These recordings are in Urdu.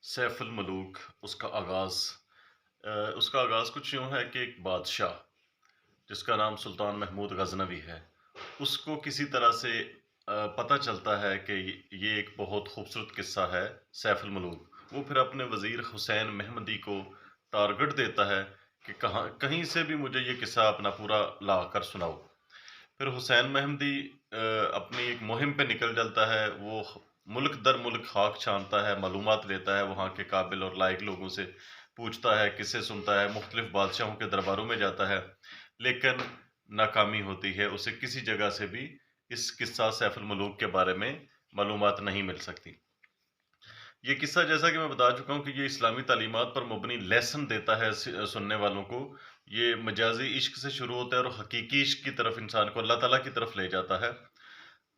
سیف الملوک اس کا آغاز کچھ یوں ہے کہ ایک بادشاہ جس کا نام سلطان محمود غزنوی ہے، اس کو کسی طرح سے پتہ چلتا ہے کہ یہ ایک بہت خوبصورت قصہ ہے سیف الملوک۔ وہ پھر اپنے وزیر حسین محمدی کو ٹارگٹ دیتا ہے کہ کہیں سے بھی مجھے یہ قصہ اپنا پورا لا کر سناؤ۔ پھر حسین محمدی اپنی ایک مہم پہ نکل جاتا ہے، وہ ملک در ملک خاک چھانتا ہے، معلومات لیتا ہے، وہاں کے قابل اور لائق لوگوں سے پوچھتا ہے، قصے سنتا ہے، مختلف بادشاہوں کے درباروں میں جاتا ہے، لیکن ناکامی ہوتی ہے، اسے کسی جگہ سے بھی اس قصہ سیف الملوک کے بارے میں معلومات نہیں مل سکتی۔ یہ قصہ جیسا کہ میں بتا چکا ہوں کہ یہ اسلامی تعلیمات پر مبنی لیسن دیتا ہے سننے والوں کو۔ یہ مجازی عشق سے شروع ہوتا ہے اور حقیقی عشق کی طرف انسان کو اللہ تعالیٰ کی طرف لے جاتا ہے۔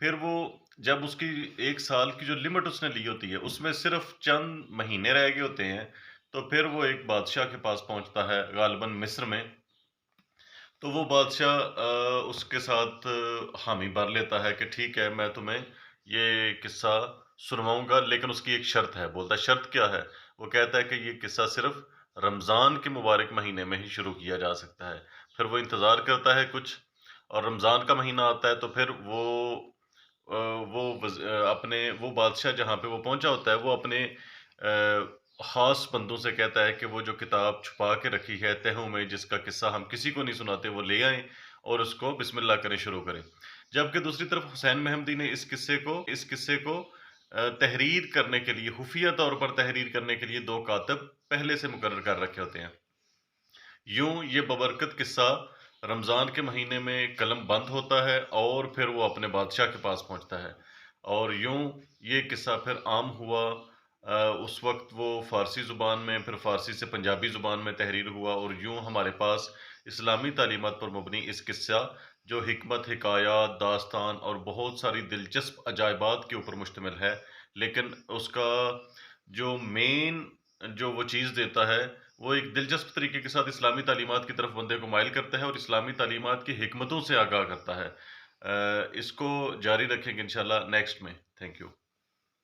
پھر وہ جب اس کی 1 سال کی جو لمٹ اس نے لی ہوتی ہے اس میں صرف چند مہینے رہ گئے ہوتے ہیں، تو پھر وہ ایک بادشاہ کے پاس پہنچتا ہے غالباً مصر میں۔ تو وہ بادشاہ اس کے ساتھ حامی بھر لیتا ہے کہ ٹھیک ہے میں تمہیں یہ قصہ سنواؤں گا، لیکن اس کی ایک شرط ہے۔ بولتا ہے شرط کیا ہے؟ وہ کہتا ہے کہ یہ قصہ صرف رمضان کے مبارک مہینے میں ہی شروع کیا جا سکتا ہے۔ پھر وہ انتظار کرتا ہے کچھ، اور رمضان کا مہینہ آتا ہے تو پھر وہ بادشاہ جہاں پہ وہ پہنچا ہوتا ہے وہ اپنے خاص بندوں سے کہتا ہے کہ وہ جو کتاب چھپا کے رکھی ہے تہوں میں، جس کا قصہ ہم کسی کو نہیں سناتے، وہ لے آئیں اور اس کو بسم اللہ کریں شروع کریں۔ جبکہ دوسری طرف حسین محمدی نے اس قصے کو تحریر کرنے کے لیے، خفیہ طور پر تحریر کرنے کے لیے 2 کاتب پہلے سے مقرر کر رکھے ہوتے ہیں۔ یوں یہ ببرکت قصہ رمضان کے مہینے میں قلم بند ہوتا ہے اور پھر وہ اپنے بادشاہ کے پاس پہنچتا ہے، اور یوں یہ قصہ پھر عام ہوا۔ اس وقت وہ فارسی زبان میں، پھر فارسی سے پنجابی زبان میں تحریر ہوا، اور یوں ہمارے پاس اسلامی تعلیمات پر مبنی اس قصہ جو حکمت، حکایات، داستان اور بہت ساری دلچسپ عجائبات کے اوپر مشتمل ہے، لیکن اس کا جو مین جو وہ چیز دیتا ہے وہ ایک دلچسپ طریقے کے ساتھ اسلامی تعلیمات کی طرف بندے کو مائل کرتا ہے اور اسلامی تعلیمات کی حکمتوں سے آگاہ کرتا ہے۔ اس کو جاری رکھیں گے انشاءاللہ نیکسٹ میں۔ Thank you.